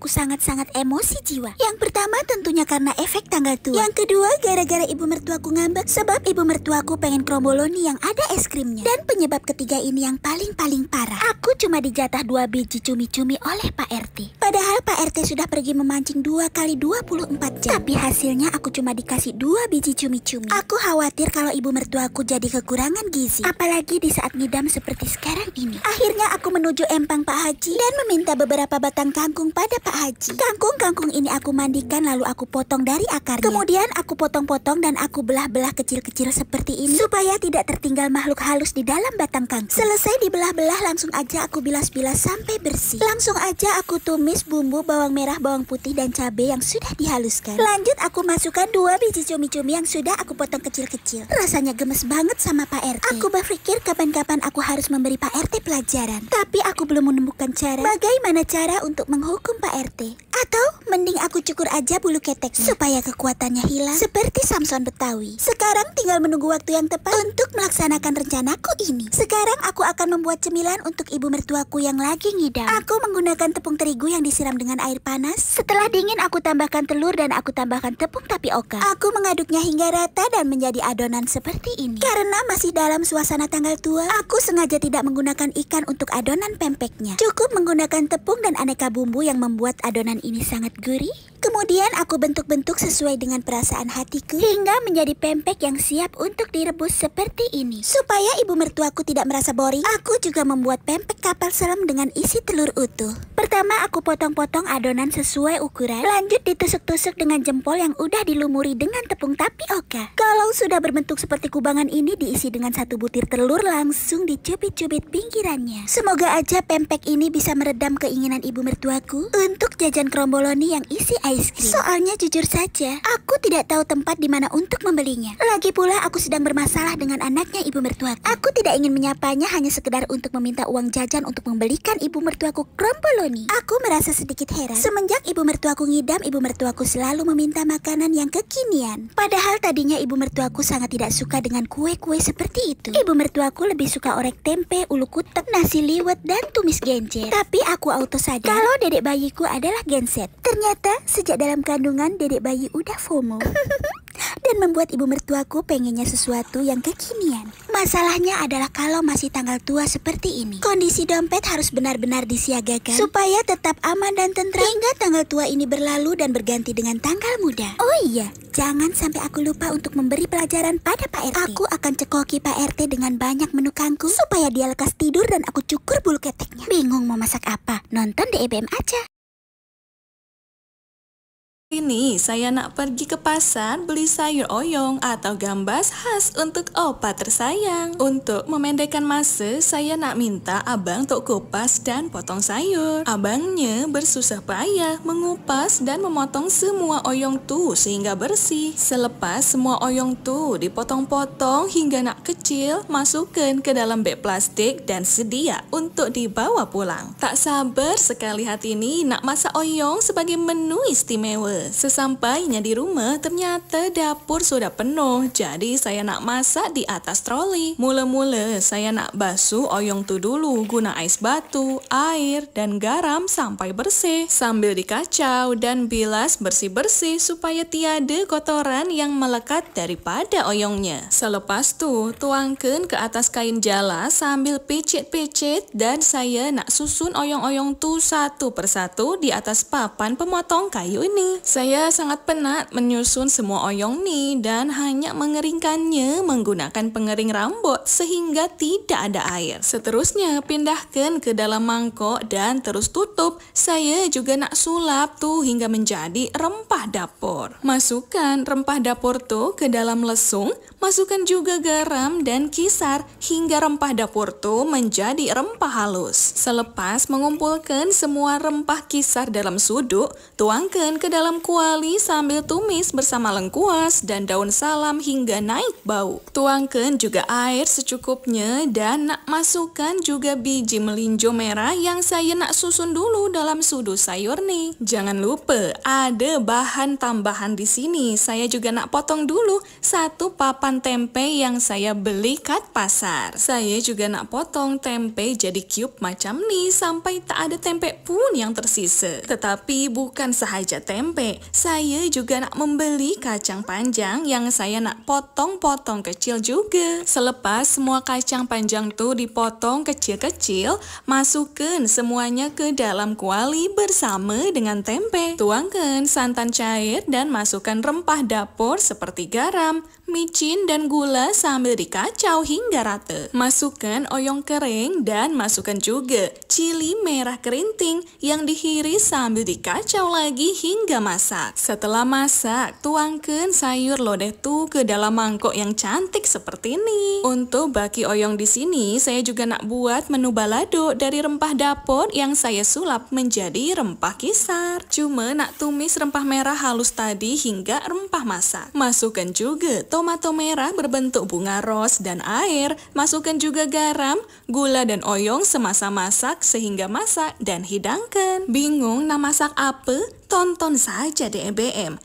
aku sangat-sangat emosi jiwa. Yang pertama tentunya karena efek tanggal tua. Yang kedua gara-gara ibu mertuaku ngambek sebab ibu mertuaku pengen kromboloni yang ada es krimnya. Dan penyebab ketiga ini yang paling parah. Aku cuma dijatah 2 biji cumi-cumi oleh Pak RT. Padahal Pak RT sudah pergi memancing 2 kali 24 jam. Tapi hasilnya aku cuma dikasih 2 biji cumi-cumi. Aku khawatir kalau ibu mertuaku jadi kekurangan gizi. Apalagi di saat ngidam seperti sekarang ini. Akhirnya aku menuju empang Pak Haji dan meminta beberapa batang kangkung pada Pak Haji. Kangkung ini aku mandikan lalu aku potong dari akarnya. Kemudian aku potong-potong dan aku belah-belah kecil-kecil seperti ini supaya tidak tertinggal makhluk halus di dalam batang kangkung. Selesai dibelah-belah langsung aja aku bilas-bilas sampai bersih. Langsung aja aku tumis bumbu bawang merah, bawang putih dan cabai yang sudah dihaluskan. Lanjut aku masukkan 2 biji cumi-cumi yang sudah aku potong kecil-kecil. Rasanya gemes banget sama Pak RT. Aku berpikir kapan-kapan aku harus memberi Pak RT pelajaran. Tapi aku belum menemukan cara bagaimana cara untuk menghukum Pak RT. Atau mending aku cukur aja bulu keteknya supaya kekuatannya hilang seperti Samson Betawi. Sekarang tinggal menunggu waktu yang tepat untuk melaksanakan rencanaku ini. Sekarang aku akan membuat cemilan untuk ibu mertuaku yang lagi ngidam. Aku menggunakan tepung terigu yang disiram dengan air panas. Setelah dingin aku tambahkan telur dan aku tambahkan tepung tapioka. Aku mengaduknya hingga rata dan menjadi adonan seperti ini. Karena masih dalam suasana tanggal tua, aku sengaja tidak menggunakan ikan untuk adonan pempeknya. Cukup menggunakan tepung dan aneka bumbu yang membuat adonan ini sangat gurih. Kemudian aku bentuk-bentuk sesuai dengan perasaan hatiku hingga menjadi pempek yang siap untuk direbus seperti ini. Supaya ibu mertuaku tidak merasa boring, aku juga membuat pempek kapal selam dengan isi telur utuh. Pertama aku potong-potong adonan sesuai ukuran, lanjut ditusuk-tusuk dengan jempol yang udah dilumuri dengan tepung tapioka. Kalau sudah berbentuk seperti kubangan ini diisi dengan 1 butir telur, langsung dicubit-cubit pinggirannya. Semoga aja pempek ini bisa meredam keinginan ibu mertuaku untuk jajan kromboloni yang isi ice cream. Soalnya jujur saja, aku tidak tahu tempat di mana untuk membelinya. Lagi pula aku sedang bermasalah dengan anaknya ibu mertuaku. Aku tidak ingin menyapanya hanya sekedar untuk meminta uang jajan untuk membelikan ibu mertuaku kromboloni. Aku merasa sedikit heran. Semenjak ibu mertuaku ngidam, ibu mertuaku selalu meminta makanan yang kekinian. Padahal tadinya ibu mertuaku sangat tidak suka dengan kue-kue seperti itu. Ibu mertuaku lebih suka orek tempe, ulu kutek, nasi liwet, dan tumis genjer. Tapi aku auto sadar kalau dedek bayiku adalah genset. Ternyata sejak dalam kandungan dedek bayi udah FOMO. Dan membuat ibu mertuaku pengennya sesuatu yang kekinian. Masalahnya adalah kalau masih tanggal tua seperti ini, kondisi dompet harus benar-benar disiagakan supaya tetap aman dan tentram hingga tanggal tua ini berlalu dan berganti dengan tanggal muda. Oh iya, jangan sampai aku lupa untuk memberi pelajaran pada Pak RT. Aku akan cekoki Pak RT dengan banyak menu kangkung supaya dia lekas tidur dan aku cukur bulu keteknya. Bingung mau masak apa? Nonton di EBM aja. Ini saya nak pergi ke pasar beli sayur oyong atau gambas khas untuk opa tersayang. Untuk memendekkan masa, saya nak minta abang untuk kupas dan potong sayur. Abangnya bersusah payah mengupas dan memotong semua oyong tu sehingga bersih. Selepas semua oyong tu dipotong-potong hingga nak kecil, masukkan ke dalam beg plastik dan sedia untuk dibawa pulang. Tak sabar sekali hati ini nak masak oyong sebagai menu istimewa. Sesampainya di rumah, ternyata dapur sudah penuh, jadi saya nak masak di atas troli. Mula-mula saya nak basuh oyong tu dulu guna ais batu, air, dan garam sampai bersih. Sambil dikacau dan bilas bersih-bersih supaya tiada kotoran yang melekat daripada oyongnya. Selepas tu, tuangkan ke atas kain jala sambil picit-picit dan saya nak susun oyong-oyong tu satu persatu di atas papan pemotong kayu ini. Saya sangat penat menyusun semua oyong ni dan hanya mengeringkannya menggunakan pengering rambut sehingga tidak ada air. Seterusnya pindahkan ke dalam mangkok dan terus tutup. Saya juga nak sulap tu hingga menjadi rempah dapur. Masukkan rempah dapur tu ke dalam lesung, masukkan juga garam dan kisar hingga rempah dapur tu menjadi rempah halus. Selepas mengumpulkan semua rempah kisar dalam suduk, tuangkan ke dalam kuali sambil tumis bersama lengkuas dan daun salam hingga naik bau. Tuangkan juga air secukupnya dan nak masukkan juga biji melinjo merah yang saya nak susun dulu dalam sudut sayur nih. Jangan lupa ada bahan tambahan di sini. Saya juga nak potong dulu 1 papan potongan tempe yang saya beli kat pasar. Saya juga nak potong tempe jadi cube macam nih sampai tak ada tempe pun yang tersisa. Tetapi bukan sahaja tempe, saya juga nak membeli kacang panjang yang saya nak potong-potong kecil juga. Selepas semua kacang panjang tuh dipotong kecil-kecil, masukkan semuanya ke dalam kuali bersama dengan tempe. Tuangkan santan cair dan masukkan rempah dapur seperti garam, micin dan gula sambil dikacau hingga rata. Masukkan oyong kering dan masukkan juga cili merah kerinting yang dihiris sambil dikacau lagi hingga masak. Setelah masak, tuangkan sayur lodeh tuh ke dalam mangkok yang cantik seperti ini. Untuk baki oyong di sini, saya juga nak buat menu balado dari rempah dapur yang saya sulap menjadi rempah kisar. Cuma nak tumis rempah merah halus tadi hingga rempah masak. Masukkan juga tomato merah berbentuk bunga ros dan air. Masukkan juga garam, gula dan oyong semasa masak sehingga masak dan hidangkan. Bingung nak masak apa? Tonton saja di EBM.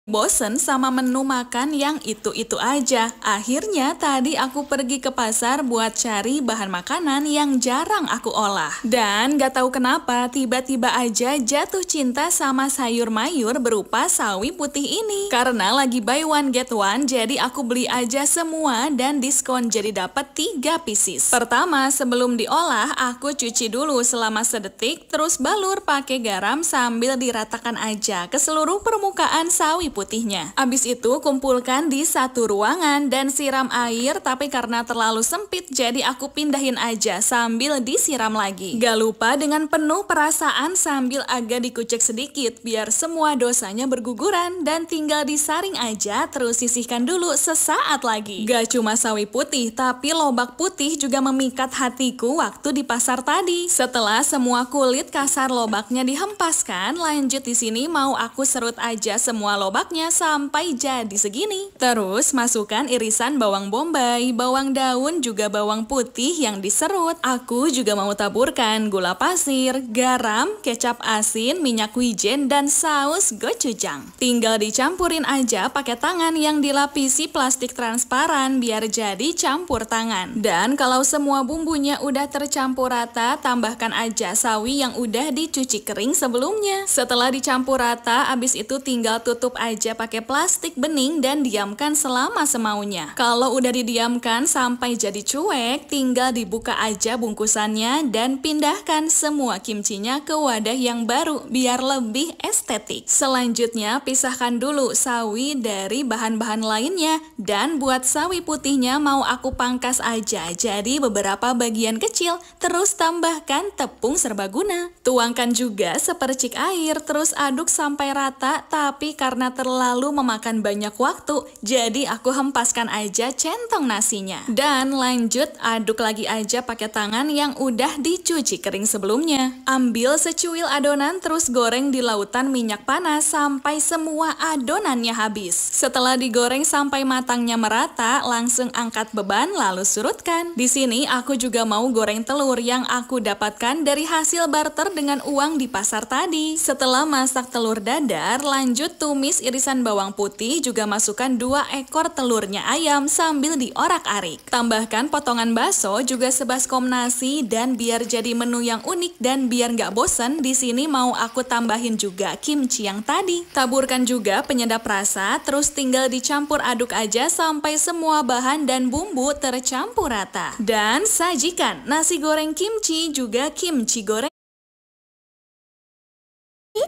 Bosen sama menu makan yang itu-itu aja. Akhirnya tadi aku pergi ke pasar buat cari bahan makanan yang jarang aku olah. Dan gak tahu kenapa tiba-tiba aja jatuh cinta sama sayur mayur berupa sawi putih ini. Karena lagi buy one get one, jadi aku beli aja semua dan diskon jadi dapat 3 pieces. Pertama, sebelum diolah aku cuci dulu selama sedetik, terus balur pakai garam sambil diratakan aja ke seluruh permukaan sawi putihnya. Abis itu kumpulkan di satu ruangan dan siram air, tapi karena terlalu sempit jadi aku pindahin aja sambil disiram lagi. Gak lupa dengan penuh perasaan sambil agak dikucek sedikit biar semua dosanya berguguran dan tinggal disaring aja, terus sisihkan dulu sesaat lagi. Gak cuma sawi putih, tapi lobak putih juga memikat hatiku waktu di pasar tadi. Setelah semua kulit kasar lobaknya dihempaskan, lanjut di sini mau aku serut aja semua lobaknya sampai jadi segini. Terus masukkan irisan bawang bombay, bawang daun juga bawang putih yang diserut. Aku juga mau taburkan gula pasir, garam, kecap asin, minyak wijen dan saus gochujang. Tinggal dicampurin aja pakai tangan yang dilapisi plastik transparan biar jadi campur tangan. Dan kalau semua bumbunya udah tercampur rata, tambahkan aja sawi yang udah dicuci kering sebelumnya. Setelah dicampur rata, abis itu tinggal tutup aja pakai plastik bening dan diamkan selama semaunya. Kalau udah didiamkan sampai jadi cuek, tinggal dibuka aja bungkusannya dan pindahkan semua kimchinya ke wadah yang baru biar lebih estetik. Selanjutnya pisahkan dulu sawi dari bahan-bahan lainnya dan buat sawi putihnya mau aku pangkas aja jadi beberapa bagian kecil, terus tambahkan tepung serbaguna. Tuangkan juga sepercik air, terus aduk sampai rata, tapi karena terlalu memakan banyak waktu, jadi aku hempaskan aja centong nasinya. Dan lanjut aduk lagi aja pakai tangan yang udah dicuci kering sebelumnya. Ambil secuil adonan terus goreng di lautan minyak panas sampai semua adonannya habis. Setelah digoreng sampai matangnya merata, langsung angkat beban lalu surutkan. Di sini aku juga mau goreng telur yang aku dapatkan dari hasil barter dengan uang di pasar tadi. Setelah masak telur dadar, lanjut tumis irisan bawang putih, juga masukkan 2 ekor telurnya ayam sambil diorak-arik. Tambahkan potongan bakso juga sebaskom nasi dan biar jadi menu yang unik dan biar nggak bosen, di sini mau aku tambahin juga kimchi yang tadi. Taburkan juga penyedap rasa, terus tinggal dicampur aduk aja sampai semua bahan dan bumbu tercampur rata. Dan sajikan nasi goreng kimchi juga kimchi goreng.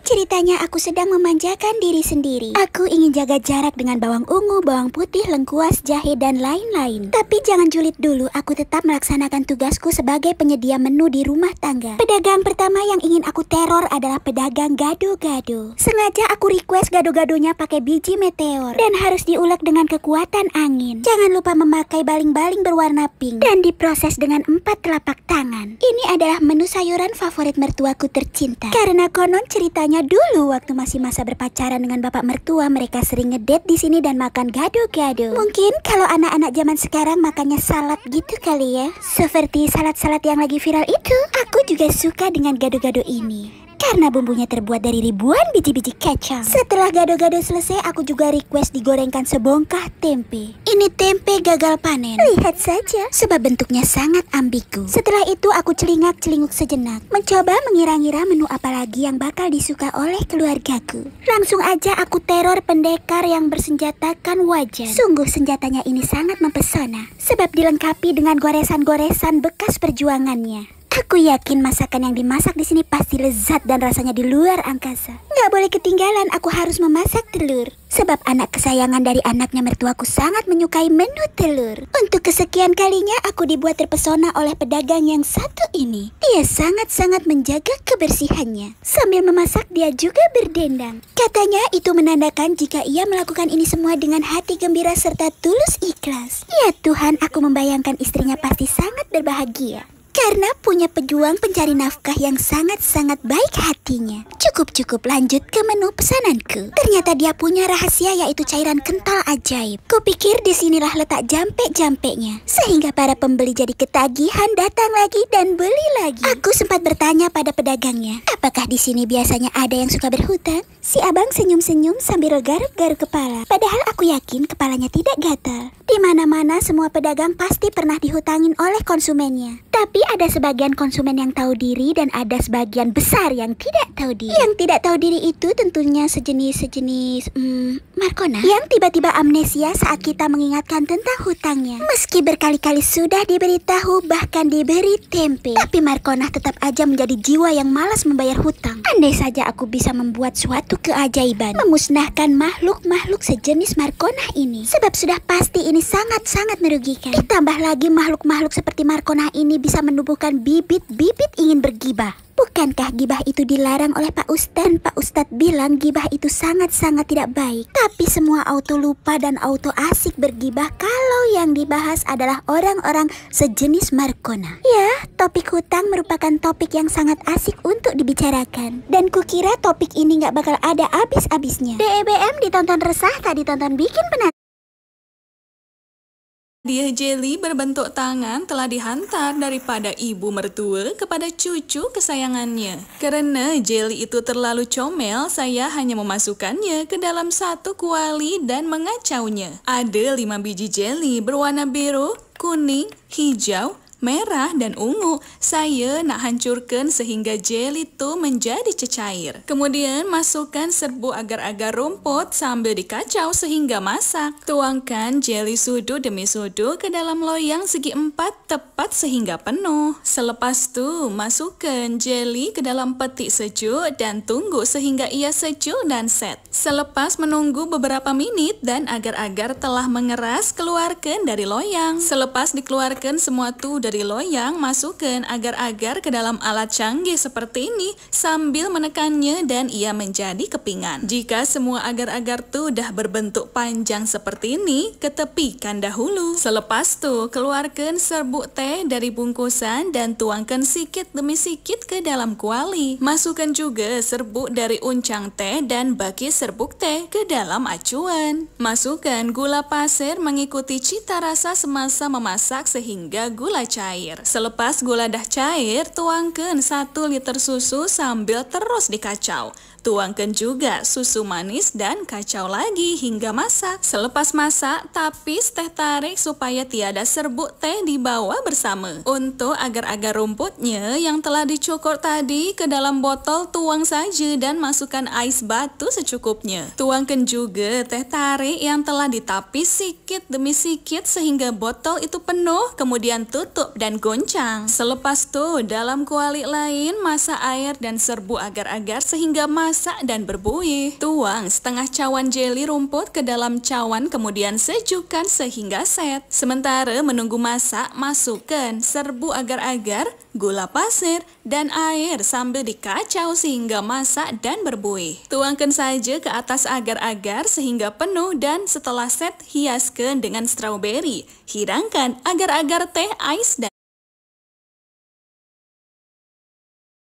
Ceritanya aku sedang memanjakan diri sendiri. Aku ingin jaga jarak dengan bawang ungu, bawang putih, lengkuas, jahe, dan lain-lain. Tapi jangan julid dulu, aku tetap melaksanakan tugasku sebagai penyedia menu di rumah tangga. Pedagang pertama yang ingin aku teror adalah pedagang gado-gado. Sengaja aku request gado-gadonya pakai biji meteor dan harus diulek dengan kekuatan angin. Jangan lupa memakai baling-baling berwarna pink dan diproses dengan 4 telapak tangan. Ini adalah menu sayuran favorit mertuaku tercinta. Karena konon ceritanya dulu waktu masih masa berpacaran dengan bapak mertua, mereka sering ngedate di sini dan makan gado-gado. Mungkin kalau anak-anak zaman sekarang makannya salad gitu kali ya, seperti salad-salad yang lagi viral itu. Aku juga suka dengan gado-gado ini. karena bumbunya terbuat dari ribuan biji-biji kacang. Setelah gado-gado selesai, aku juga request digorengkan sebongkah tempe. Ini tempe gagal panen. Lihat saja, sebab bentuknya sangat ambigu. Setelah itu aku celingak-celinguk sejenak, mencoba mengira-ngira menu apa lagi yang bakal disuka oleh keluargaku. Langsung aja aku teror pendekar yang bersenjatakan wajan. Sungguh senjatanya ini sangat mempesona, sebab dilengkapi dengan goresan-goresan bekas perjuangannya. Aku yakin masakan yang dimasak di sini pasti lezat dan rasanya di luar angkasa. Nggak boleh ketinggalan, aku harus memasak telur. Sebab anak kesayangan dari anaknya mertuaku sangat menyukai menu telur. Untuk kesekian kalinya aku dibuat terpesona oleh pedagang yang satu ini. Dia sangat-sangat menjaga kebersihannya. Sambil memasak dia juga berdendang. Katanya itu menandakan jika ia melakukan ini semua dengan hati gembira serta tulus ikhlas. Ya Tuhan, aku membayangkan istrinya pasti sangat berbahagia. Karena punya pejuang pencari nafkah yang sangat-sangat baik hatinya. Cukup lanjut ke menu pesananku. Ternyata dia punya rahasia, yaitu cairan kental ajaib. Kupikir disinilah letak jampe-jampeknya, sehingga para pembeli jadi ketagihan datang lagi dan beli lagi. Aku sempat bertanya pada pedagangnya, apakah di sini biasanya ada yang suka berhutang? Si abang senyum-senyum sambil garuk-garuk kepala. Padahal aku yakin kepalanya tidak gatal. Di mana-mana semua pedagang pasti pernah dihutangin oleh konsumennya. Tapi ada sebagian konsumen yang tahu diri dan ada sebagian besar yang tidak tahu diri. Yang tidak tahu diri itu tentunya sejenis Markona yang tiba-tiba amnesia saat kita mengingatkan tentang hutangnya. Meski berkali-kali sudah diberitahu, bahkan diberi tempe, tapi Markona tetap aja menjadi jiwa yang malas membayar hutang. Andai saja aku bisa membuat suatu keajaiban, memusnahkan makhluk-makhluk sejenis Markona ini. Sebab sudah pasti ini sangat-sangat merugikan. Ditambah lagi makhluk-makhluk seperti Markona ini bisa menumbuhkan bibit-bibit ingin bergibah. Bukankah gibah itu dilarang oleh Pak Ustadz? Dan Pak Ustadz bilang gibah itu sangat-sangat tidak baik. Tapi semua auto lupa dan auto asik bergibah kalau yang dibahas adalah orang-orang sejenis Markona. Ya, topik hutang merupakan topik yang sangat asik untuk dibicarakan. Dan kukira topik ini gak bakal ada habis-habisnya. DEBM ditonton resah, tak ditonton bikin penasaran. Hadiah jeli berbentuk tangan telah dihantar daripada ibu mertua kepada cucu kesayangannya. Karena jeli itu terlalu comel, saya hanya memasukkannya ke dalam satu kuali dan mengacaunya. Ada 5 biji jeli berwarna biru, kuning, hijau, merah dan ungu. Saya nak hancurkan sehingga jeli itu menjadi cecair. Kemudian masukkan serbuk agar-agar rumput sambil dikacau sehingga masak. Tuangkan jeli sudu demi sudu ke dalam loyang segi 4 tepat sehingga penuh. Selepas itu masukkan jeli ke dalam peti sejuk dan tunggu sehingga ia sejuk dan set. Selepas menunggu beberapa menit dan agar-agar telah mengeras, keluarkan dari loyang. Selepas dikeluarkan semua itu dari loyang, masukkan agar-agar ke dalam alat canggih seperti ini sambil menekannya dan ia menjadi kepingan. Jika semua agar-agar tu dah berbentuk panjang seperti ini, ketepikan dahulu. Selepas tu keluarkan serbuk teh dari bungkusan dan tuangkan sikit demi sikit ke dalam kuali. Masukkan juga serbuk dari uncang teh dan baki serbuk teh ke dalam acuan. Masukkan gula pasir mengikuti cita rasa semasa memasak sehingga gula cair. Selepas gula dah cair, tuangkan 1 liter susu sambil terus dikacau. Tuangkan juga susu manis dan kacau lagi hingga masak. Selepas masak, tapis teh tarik supaya tiada serbuk teh di bawah bersama. Untuk agar-agar rumputnya yang telah dicukur tadi ke dalam botol, tuang saja dan masukkan ais batu secukupnya. Tuangkan juga teh tarik yang telah ditapis sikit demi sikit sehingga botol itu penuh, kemudian tutup dan goncang. Selepas itu, dalam kuali lain masak air dan serbuk agar-agar sehingga masak dan berbuih. Tuang setengah cawan jeli rumput ke dalam cawan kemudian sejukkan sehingga set. Sementara menunggu masak, masukkan serbuk agar-agar, gula pasir, dan air sambil dikacau sehingga masak dan berbuih. Tuangkan saja ke atas agar-agar sehingga penuh dan setelah set hiaskan dengan strawberry. Hidangkan agar-agar teh, ais dan